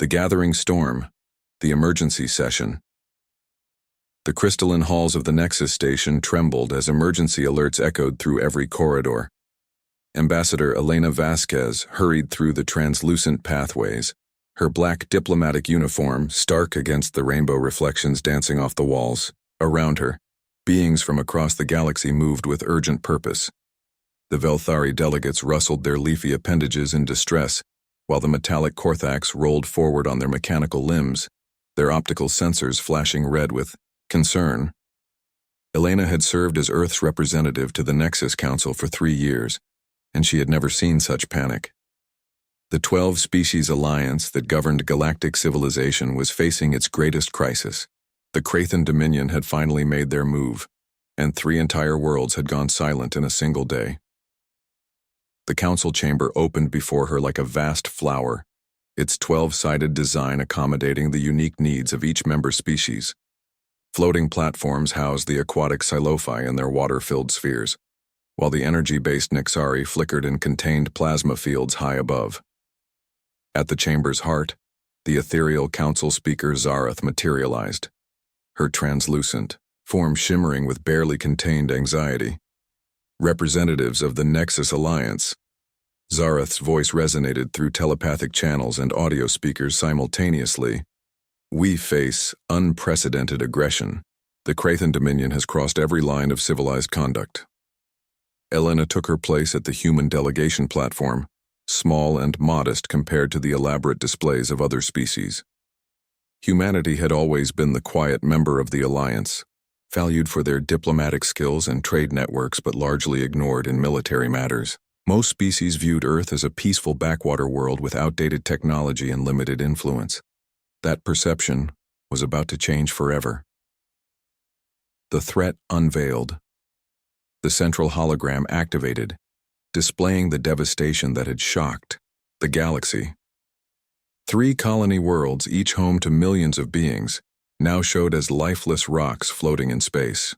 The gathering storm. The emergency session. The crystalline halls of the Nexus station trembled as emergency alerts echoed through every corridor. Ambassador Elena Vasquez hurried through the translucent pathways, her black diplomatic uniform stark against the rainbow reflections dancing off the walls. Around her, beings from across the galaxy moved with urgent purpose. The Velthari delegates rustled their leafy appendages in distress, while the metallic Korthax rolled forward on their mechanical limbs, their optical sensors flashing red with concern. Elena had served as Earth's representative to the Nexus Council for 3 years, and she had never seen such panic. The 12-species alliance that governed galactic civilization was facing its greatest crisis. The Krathan Dominion had finally made their move, and 3 entire worlds had gone silent in a single day. The council chamber opened before her like a vast flower, its 12-sided design accommodating the unique needs of each member species. Floating platforms housed the aquatic Silophi in their water-filled spheres, while the energy-based Nixari flickered in contained plasma fields high above. At the chamber's heart, the ethereal council speaker Zarath materialized, her translucent form shimmering with barely contained anxiety. Representatives of the Nexus Alliance. Zarath's voice resonated through telepathic channels and audio speakers simultaneously. We face unprecedented aggression. The Krathan Dominion has crossed every line of civilized conduct. Elena took her place at the human delegation platform, small and modest compared to the elaborate displays of other species. Humanity had always been the quiet member of the Alliance, valued for their diplomatic skills and trade networks but largely ignored in military matters. Most species viewed Earth as a peaceful backwater world with outdated technology and limited influence. That perception was about to change forever. The threat unveiled. The central hologram activated, displaying the devastation that had shocked the galaxy. 3 colony worlds, each home to millions of beings, now showed as lifeless rocks floating in space.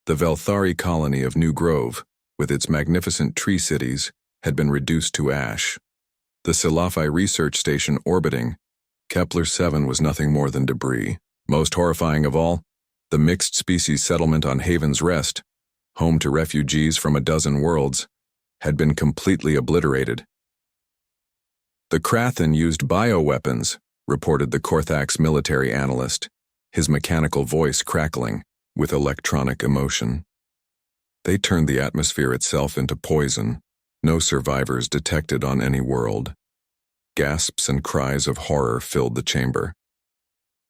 The Velthari colony of New Grove, with its magnificent tree cities, had been reduced to ash. The Silophi research station orbiting Kepler-7 was nothing more than debris. Most horrifying of all, the mixed-species settlement on Haven's Rest, home to refugees from a dozen worlds, had been completely obliterated. The Krathan used bioweapons, reported the Korthax military analyst, his mechanical voice crackling with electronic emotion. They turned the atmosphere itself into poison, no survivors detected on any world. Gasps and cries of horror filled the chamber.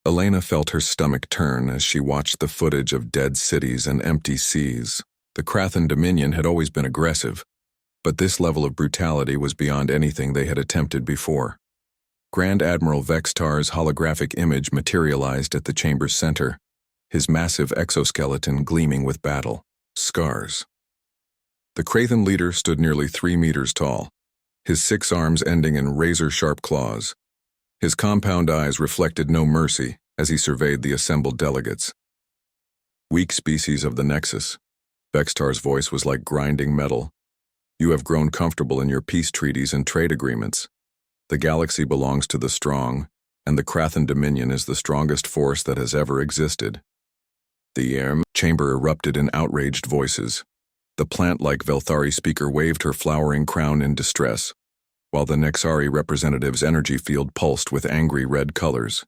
Elena felt her stomach turn as she watched the footage of dead cities and empty seas. The Krathan Dominion had always been aggressive, but this level of brutality was beyond anything they had attempted before. Grand Admiral Vextar's holographic image materialized at the chamber's center, his massive exoskeleton gleaming with battle scars. The Krathan leader stood nearly 3 meters tall, his 6 arms ending in razor-sharp claws. His compound eyes reflected no mercy as he surveyed the assembled delegates. Weak species of the Nexus. Vextar's voice was like grinding metal. You have grown comfortable in your peace treaties and trade agreements. The galaxy belongs to the strong, and the Krathan Dominion is the strongest force that has ever existed. The chamber erupted in outraged voices. The plant-like Velthari speaker waved her flowering crown in distress, while the Nexari representative's energy field pulsed with angry red colors.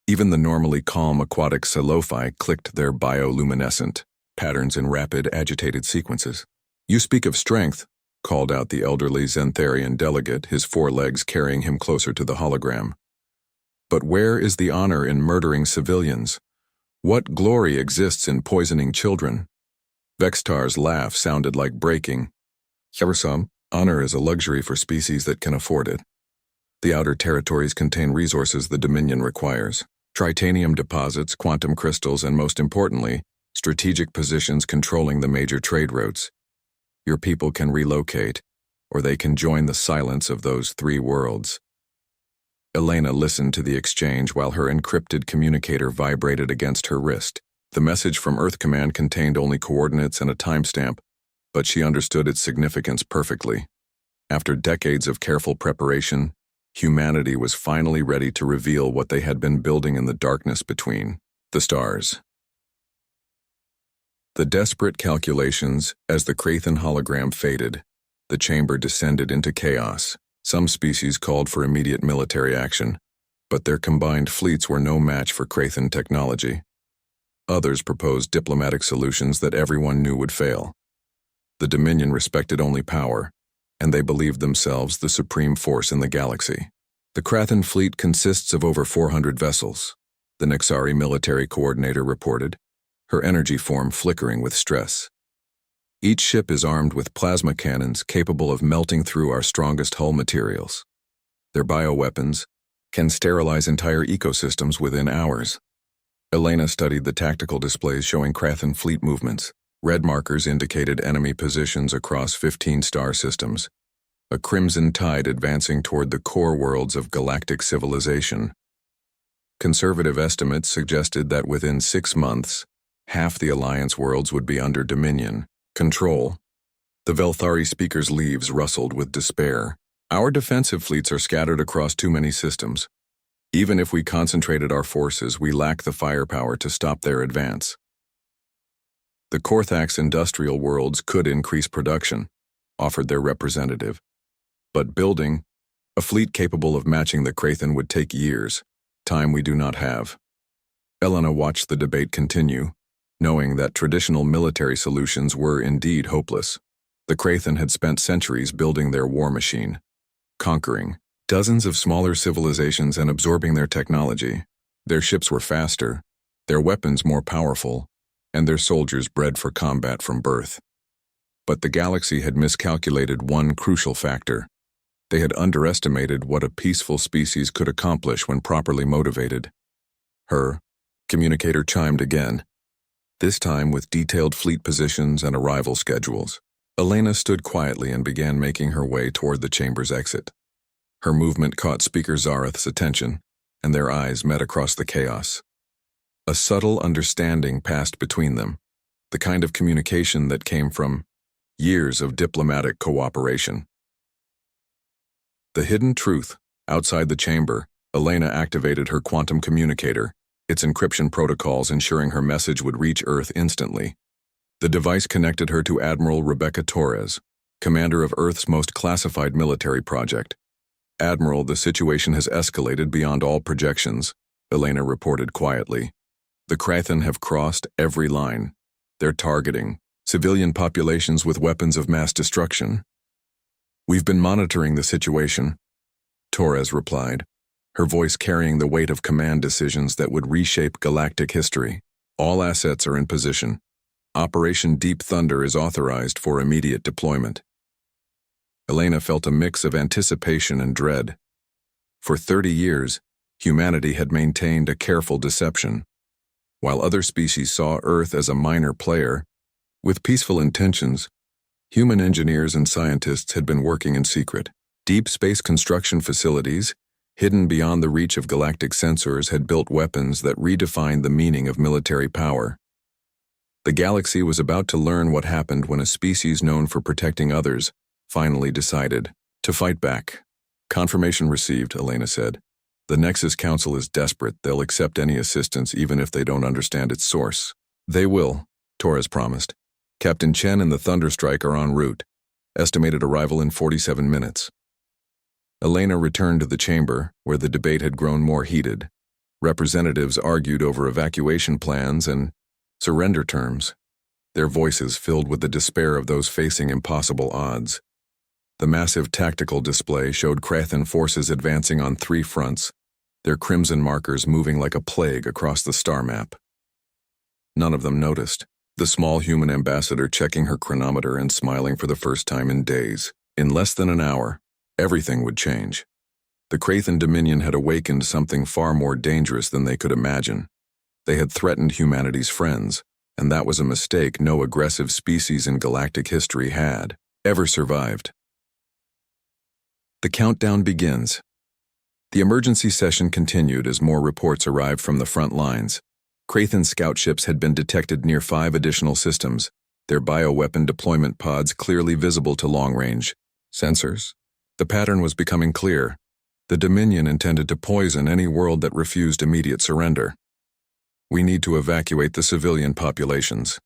Even the normally calm aquatic Silophi clicked their bioluminescent patterns in rapid, agitated sequences. You speak of strength, called out the elderly Xantharian delegate, his 4 legs carrying him closer to the hologram. But where is the honor in murdering civilians? What glory exists in poisoning children? Vextar's laugh sounded like breaking. For some, honor is a luxury for species that can afford it. The outer territories contain resources the Dominion requires: tritanium deposits, quantum crystals, and most importantly, strategic positions controlling the major trade routes. Your people can relocate, or they can join the silence of those 3 worlds. Elena listened to the exchange while her encrypted communicator vibrated against her wrist. The message from Earth Command contained only coordinates and a timestamp, but she understood its significance perfectly. After decades of careful preparation, Humanity was finally ready to reveal what they had been building in the darkness between the stars. The desperate calculations, as the Krathen hologram faded, the chamber descended into chaos. Some species called for immediate military action, but their combined fleets were no match for Krathen technology. Others proposed diplomatic solutions that everyone knew would fail. The Dominion respected only power, and they believed themselves the supreme force in the galaxy. The Krathen fleet consists of over 400 vessels, the Nexari military coordinator reported, her energy form flickering with stress. Each ship is armed with plasma cannons capable of melting through our strongest hull materials. Their bioweapons can sterilize entire ecosystems within hours. Elena studied the tactical displays showing Krathen fleet movements. Red markers indicated enemy positions across 15 star systems, a crimson tide advancing toward the core worlds of galactic civilization. Conservative estimates suggested that within 6 months, half the Alliance worlds would be under Dominion control. The Velthari speaker's leaves rustled with despair. Our defensive fleets are scattered across too many systems. Even if we concentrated our forces, we lack the firepower to stop their advance. The Korthax industrial worlds could increase production, offered their representative. But building a fleet capable of matching the Krathen would take years, time we do not have. Elena watched the debate continue, knowing that traditional military solutions were indeed hopeless. The Krathen had spent centuries building their war machine, conquering dozens of smaller civilizations and absorbing their technology. Their ships were faster, their weapons more powerful, and their soldiers bred for combat from birth. But the galaxy had miscalculated one crucial factor. They had underestimated what a peaceful species could accomplish when properly motivated. Her communicator chimed again, this time with detailed fleet positions and arrival schedules. Elena stood quietly and began making her way toward the chamber's exit. Her movement caught Speaker Zareth's attention, and their eyes met across the chaos. A subtle understanding passed between them, the kind of communication that came from years of diplomatic cooperation. The hidden truth. Outside the chamber, Elena activated her quantum communicator, its encryption protocols ensuring her message would reach Earth instantly. The device connected her to Admiral Rebecca Torres, commander of Earth's most classified military project. Admiral, the situation has escalated beyond all projections, Elena reported quietly. The Krathen have crossed every line. They're targeting civilian populations with weapons of mass destruction. We've been monitoring the situation, Torres replied, her voice carrying the weight of command decisions that would reshape galactic history. All assets are in position. Operation Deep Thunder is authorized for immediate deployment. Elena felt a mix of anticipation and dread. For 30 years, humanity had maintained a careful deception. While other species saw Earth as a minor player, with peaceful intentions, human engineers and scientists had been working in secret. Deep space construction facilities, hidden beyond the reach of galactic sensors, had built weapons that redefined the meaning of military power. The galaxy was about to learn what happened when a species known for protecting others finally decided to fight back. Confirmation received, Elena said. The Nexus Council is desperate. They'll accept any assistance even if they don't understand its source. They will, Torres promised. Captain Chen and the Thunderstrike are en route. Estimated arrival in 47 minutes. Elena returned to the chamber, where the debate had grown more heated. Representatives argued over evacuation plans and surrender terms, their voices filled with the despair of those facing impossible odds. The massive tactical display showed Krathen forces advancing on 3 fronts, their crimson markers moving like a plague across the star map. None of them noticed, the small human ambassador checking her chronometer and smiling for the first time in days. In less than an hour, everything would change. The Krathen Dominion had awakened something far more dangerous than they could imagine. They had threatened humanity's friends, and that was a mistake no aggressive species in galactic history had ever survived. The countdown begins. The emergency session continued as more reports arrived from the front lines. Krathen scout ships had been detected near 5 additional systems, their bioweapon deployment pods clearly visible to long-range sensors. The pattern was becoming clear. The Dominion intended to poison any world that refused immediate surrender. "We need to evacuate the civilian populations,"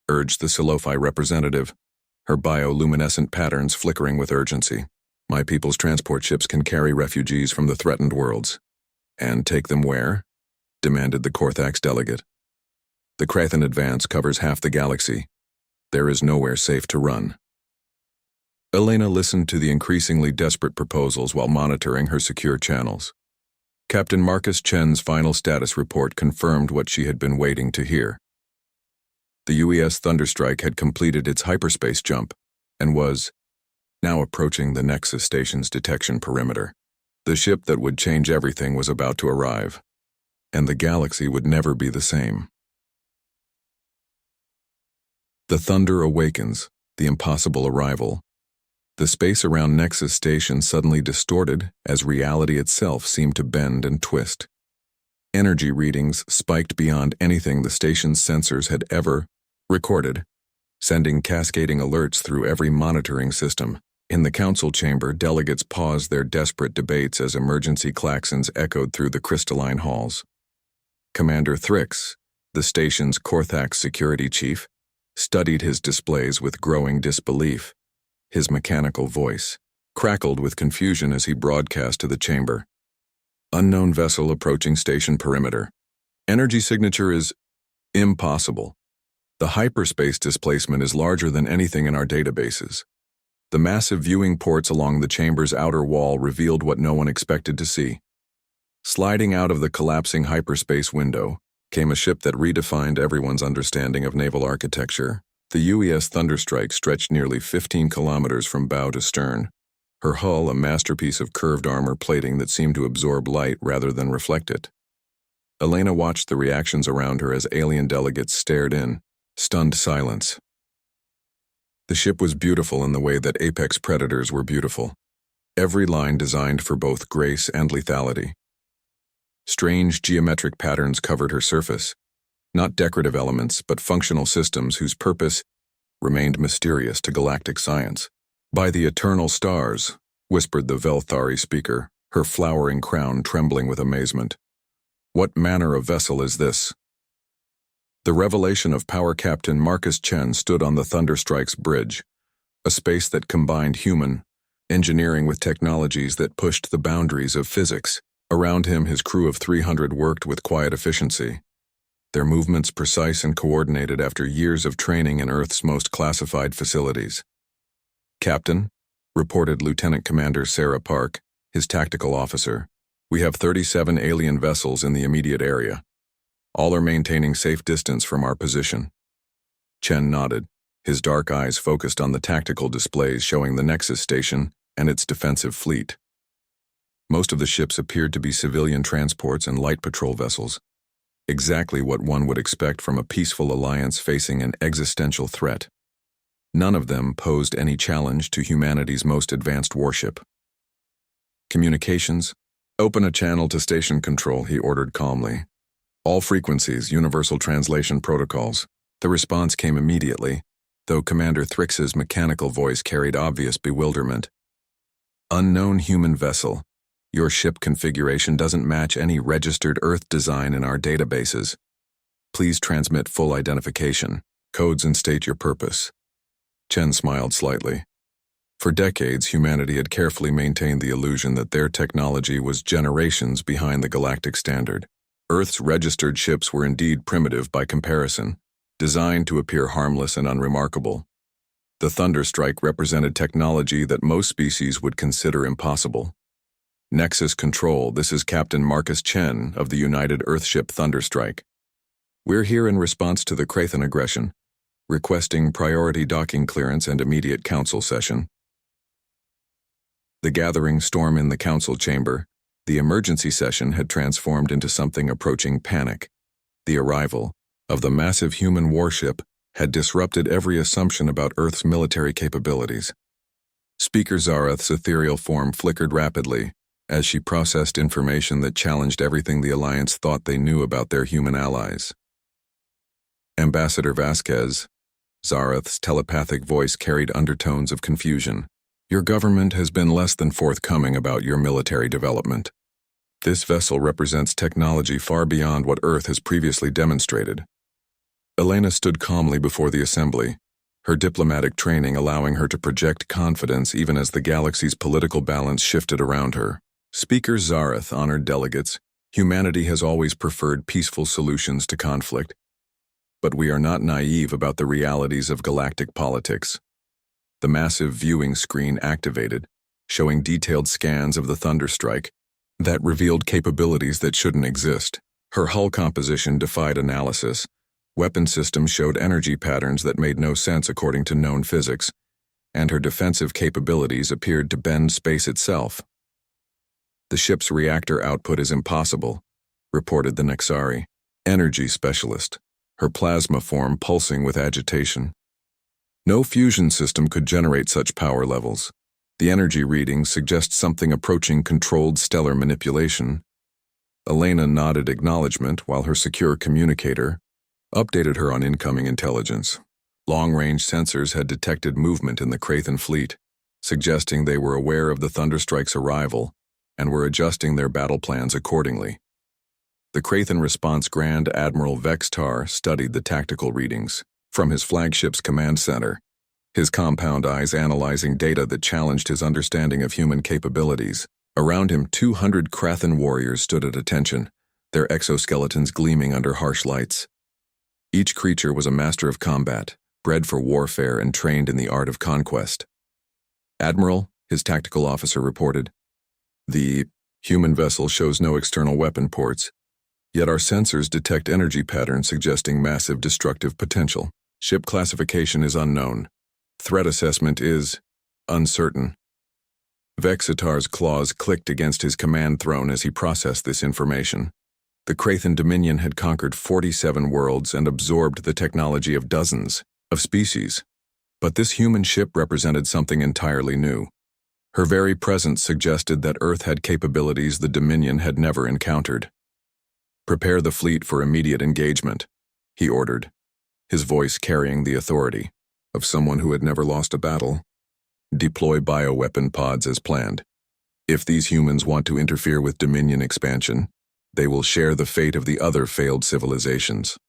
urged the Sci-Fi representative, her bioluminescent patterns flickering with urgency. "My people's transport ships can carry refugees from the threatened worlds." "And take them where?" demanded the Korthax delegate. "The Krathan advance covers half the galaxy. There is nowhere safe to run." Elena listened to the increasingly desperate proposals while monitoring her secure channels. Captain Marcus Chen's final status report confirmed what she had been waiting to hear. The UES Thunderstrike had completed its hyperspace jump and was now approaching the Nexus station's detection perimeter. The ship that would change everything was about to arrive, and the galaxy would never be the same. The thunder awakens, the impossible arrival. The space around Nexus Station suddenly distorted as reality itself seemed to bend and twist. Energy readings spiked beyond anything the station's sensors had ever recorded, sending cascading alerts through every monitoring system. In the council chamber, delegates paused their desperate debates as emergency klaxons echoed through the crystalline halls. Commander Thrix, the station's Korthax security chief, studied his displays with growing disbelief. His mechanical voice crackled with confusion as he broadcast to the chamber. "Unknown vessel approaching station perimeter. Energy signature is impossible. The hyperspace displacement is larger than anything in our databases." The massive viewing ports along the chamber's outer wall revealed what no one expected to see. Sliding out of the collapsing hyperspace window came a ship that redefined everyone's understanding of naval architecture. The UES Thunderstrike stretched nearly 15 kilometers from bow to stern, her hull a masterpiece of curved armor plating that seemed to absorb light rather than reflect it. Elena watched the reactions around her as alien delegates stared in, stunned silence. The ship was beautiful in the way that apex predators were beautiful, every line designed for both grace and lethality. Strange geometric patterns covered her surface, not decorative elements, but functional systems whose purpose remained mysterious to galactic science. "By the eternal stars," whispered the Velthari speaker, her flowering crown trembling with amazement. "What manner of vessel is this?" The revelation of Power Captain Marcus Chen stood on the Thunderstrike's bridge, a space that combined human engineering with technologies that pushed the boundaries of physics. Around him, his crew of 300 worked with quiet efficiency, their movements precise and coordinated after years of training in Earth's most classified facilities. "Captain," reported Lieutenant Commander Sarah Park, his tactical officer, "we have 37 alien vessels in the immediate area. All are maintaining safe distance from our position." Chen nodded, his dark eyes focused on the tactical displays showing the Nexus station and its defensive fleet. Most of the ships appeared to be civilian transports and light patrol vessels, exactly what one would expect from a peaceful alliance facing an existential threat. None of them posed any challenge to humanity's most advanced warship. "Communications, open a channel to station control," he ordered calmly. "All frequencies, universal translation protocols." The response came immediately, though Commander Thrix's mechanical voice carried obvious bewilderment. "Unknown human vessel. Your ship configuration doesn't match any registered Earth design in our databases. Please transmit full identification, codes, and state your purpose." Chen smiled slightly. For decades, humanity had carefully maintained the illusion that their technology was generations behind the galactic standard. Earth's registered ships were indeed primitive by comparison, designed to appear harmless and unremarkable. The Thunderstrike represented technology that most species would consider impossible. "Nexus Control, this is Captain Marcus Chen of the United Earthship Thunderstrike. We're here in response to the Krathan aggression, requesting priority docking clearance and immediate council session." The gathering storm in the council chamber, the emergency session had transformed into something approaching panic. The arrival of the massive human warship had disrupted every assumption about Earth's military capabilities. Speaker Zareth's ethereal form flickered rapidly as she processed information that challenged everything the Alliance thought they knew about their human allies. "Ambassador Vasquez," Zareth's telepathic voice carried undertones of confusion. Your government has been less than forthcoming about your military development. This vessel represents technology far beyond what Earth has previously demonstrated. Elena stood calmly before the assembly, her diplomatic training allowing her to project confidence even as the galaxy's political balance shifted around her. Speaker Zareth honored delegates. Humanity has always preferred peaceful solutions to conflict, but we are not naive about the realities of galactic politics. The massive viewing screen activated, showing detailed scans of the Thunderstrike that revealed capabilities that shouldn't exist. Her hull composition defied analysis. Weapon systems showed energy patterns that made no sense according to known physics, and her defensive capabilities appeared to bend space itself. The ship's reactor output is impossible, reported the Nexari, energy specialist, her plasma form pulsing with agitation. No fusion system could generate such power levels. The energy readings suggest something approaching controlled stellar manipulation. Elena nodded acknowledgement while her secure communicator updated her on incoming intelligence. Long-range sensors had detected movement in the Krathen fleet, suggesting they were aware of the Thunderstrike's arrival and were adjusting their battle plans accordingly. The Krathen Response Grand Admiral Vextar studied the tactical readings from his flagship's command center, his compound eyes analyzing data that challenged his understanding of human capabilities. Around him, 200 Krathen warriors stood at attention, their exoskeletons gleaming under harsh lights. Each creature was a master of combat, bred for warfare and trained in the art of conquest. "Admiral," his tactical officer reported, "the human vessel shows no external weapon ports, yet our sensors detect energy patterns suggesting massive destructive potential. Ship classification is unknown. Threat assessment is uncertain." Vexitar's claws clicked against his command throne as he processed this information. The Krathen Dominion had conquered 47 worlds and absorbed the technology of dozens of species. But this human ship represented something entirely new. Her very presence suggested that Earth had capabilities the Dominion had never encountered. "Prepare the fleet for immediate engagement," he ordered, his voice carrying the authority of someone who had never lost a battle. "Deploy bioweapon pods as planned. If these humans want to interfere with Dominion expansion, they will share the fate of the other failed civilizations."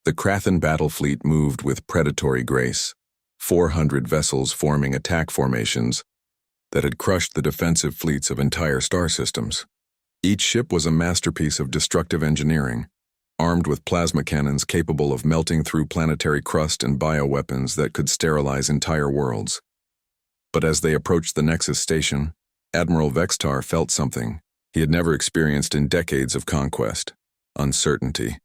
The Krathen battle fleet moved with predatory grace, 400 vessels forming attack formations that had crushed the defensive fleets of entire star systems. Each ship was a masterpiece of destructive engineering, armed with plasma cannons capable of melting through planetary crust and bioweapons that could sterilize entire worlds. But as they approached the Nexus station, Admiral Vextar felt something he had never experienced in decades of conquest: uncertainty.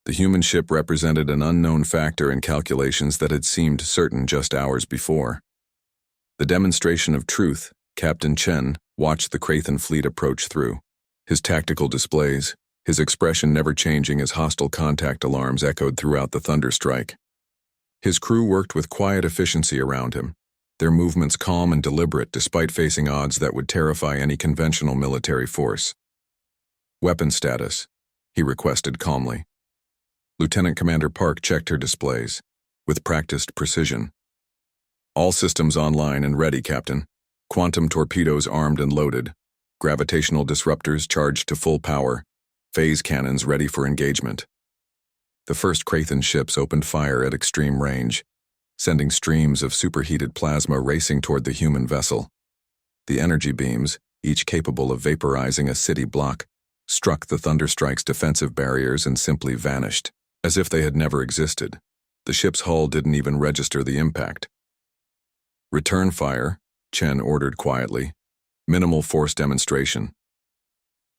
The human ship represented an unknown factor in calculations that had seemed certain just hours before. The demonstration of truth, Captain Chen watched the Krathen fleet approach through, his tactical displays, his expression never changing as hostile contact alarms echoed throughout the Thunderstrike. His crew worked with quiet efficiency around him, their movements calm and deliberate despite facing odds that would terrify any conventional military force. "Weapon status," he requested calmly. Lieutenant Commander Park checked her displays, with practiced precision. "All systems online and ready, Captain. Quantum torpedoes armed and loaded. Gravitational disruptors charged to full power. Phase cannons ready for engagement." The first Krathen ships opened fire at extreme range, sending streams of superheated plasma racing toward the human vessel. The energy beams, each capable of vaporizing a city block, struck the Thunderstrike's defensive barriers and simply vanished, as if they had never existed. The ship's hull didn't even register the impact. "Return fire," Chen ordered quietly. "Minimal force demonstration."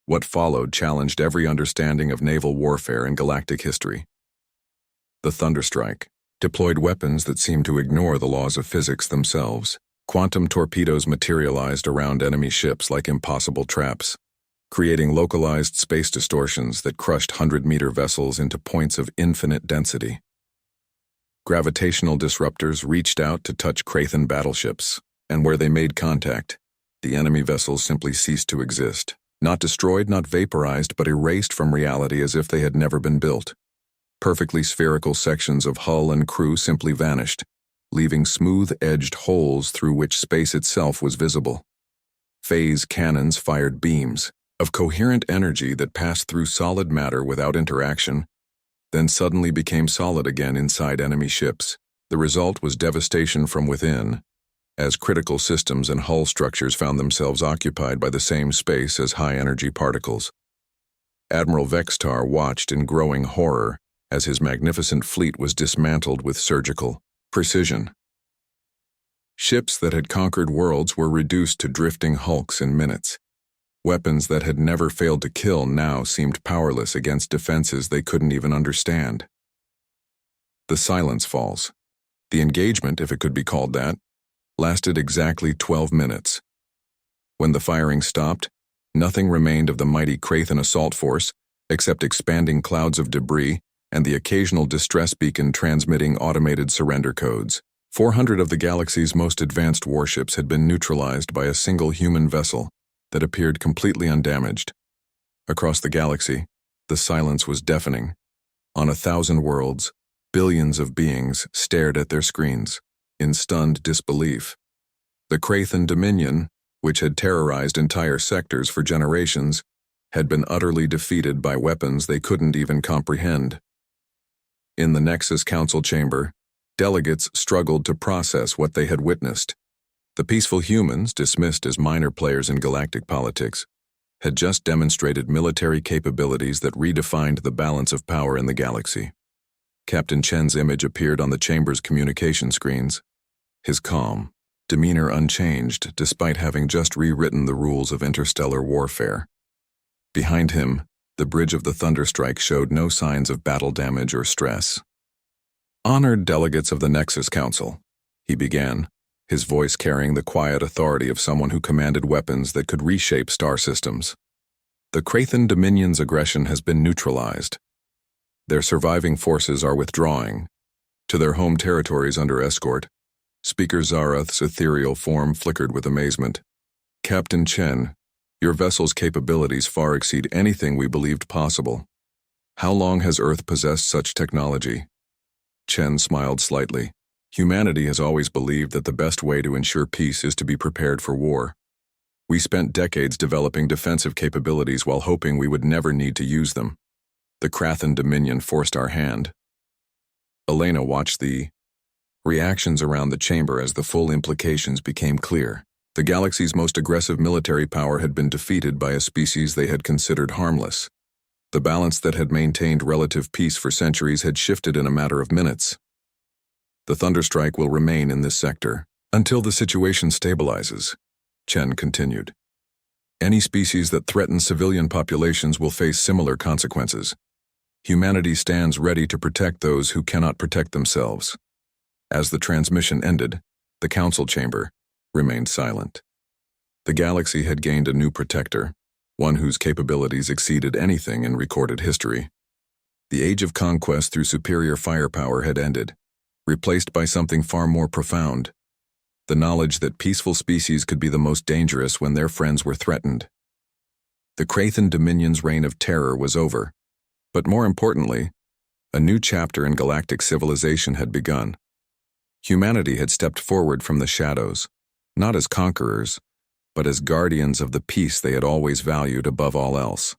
What followed challenged every understanding of naval warfare in galactic history. The Thunderstrike deployed weapons that seemed to ignore the laws of physics themselves. Quantum torpedoes materialized around enemy ships like impossible traps, creating localized space distortions that crushed 100-meter vessels into points of infinite density. Gravitational disruptors reached out to touch Krathen battleships, and where they made contact, the enemy vessels simply ceased to exist. Not destroyed, not vaporized, but erased from reality as if they had never been built. Perfectly spherical sections of hull and crew simply vanished, leaving smooth-edged holes through which space itself was visible. Phase cannons fired beams of coherent energy that passed through solid matter without interaction, then suddenly became solid again inside enemy ships. The result was devastation from within, as critical systems and hull structures found themselves occupied by the same space as high-energy particles. Admiral Vextar watched in growing horror as his magnificent fleet was dismantled with surgical precision. Ships that had conquered worlds were reduced to drifting hulks in minutes. Weapons that had never failed to kill now seemed powerless against defenses they couldn't even understand. The silence falls. The engagement, if it could be called that, lasted exactly 12 minutes. When the firing stopped, nothing remained of the mighty Krathen assault force except expanding clouds of debris and the occasional distress beacon transmitting automated surrender codes. 400 of the galaxy's most advanced warships had been neutralized by a single human vessel that appeared completely undamaged. Across the galaxy, the silence was deafening. On 1,000 worlds, billions of beings stared at their screens, in stunned disbelief. The Krathen Dominion, which had terrorized entire sectors for generations, had been utterly defeated by weapons they couldn't even comprehend. In the Nexus Council chamber, delegates struggled to process what they had witnessed. The peaceful humans, dismissed as minor players in galactic politics, had just demonstrated military capabilities that redefined the balance of power in the galaxy. Captain Chen's image appeared on the chamber's communication screens, his calm demeanor unchanged despite having just rewritten the rules of interstellar warfare. Behind him, the bridge of the Thunderstrike showed no signs of battle damage or stress. "Honored delegates of the Nexus Council," he began, his voice carrying the quiet authority of someone who commanded weapons that could reshape star systems. "The Krathen Dominion's aggression has been neutralized. Their surviving forces are withdrawing to their home territories under escort." Speaker Zarath's ethereal form flickered with amazement. "Captain Chen, your vessel's capabilities far exceed anything we believed possible. How long has Earth possessed such technology?" Chen smiled slightly. "Humanity has always believed that the best way to ensure peace is to be prepared for war. We spent decades developing defensive capabilities while hoping we would never need to use them. The Krathen Dominion forced our hand." Elena watched the reactions around the chamber as the full implications became clear. The galaxy's most aggressive military power had been defeated by a species they had considered harmless. The balance that had maintained relative peace for centuries had shifted in a matter of minutes. "The Thunderstrike will remain in this sector until the situation stabilizes," Chen continued. "Any species that threatens civilian populations will face similar consequences. Humanity stands ready to protect those who cannot protect themselves." As the transmission ended, the council chamber remained silent. The galaxy had gained a new protector, one whose capabilities exceeded anything in recorded history. The age of conquest through superior firepower had ended, replaced by something far more profound: the knowledge that peaceful species could be the most dangerous when their friends were threatened. The Krathen Dominion's reign of terror was over, but more importantly, a new chapter in galactic civilization had begun. Humanity had stepped forward from the shadows, not as conquerors, but as guardians of the peace they had always valued above all else.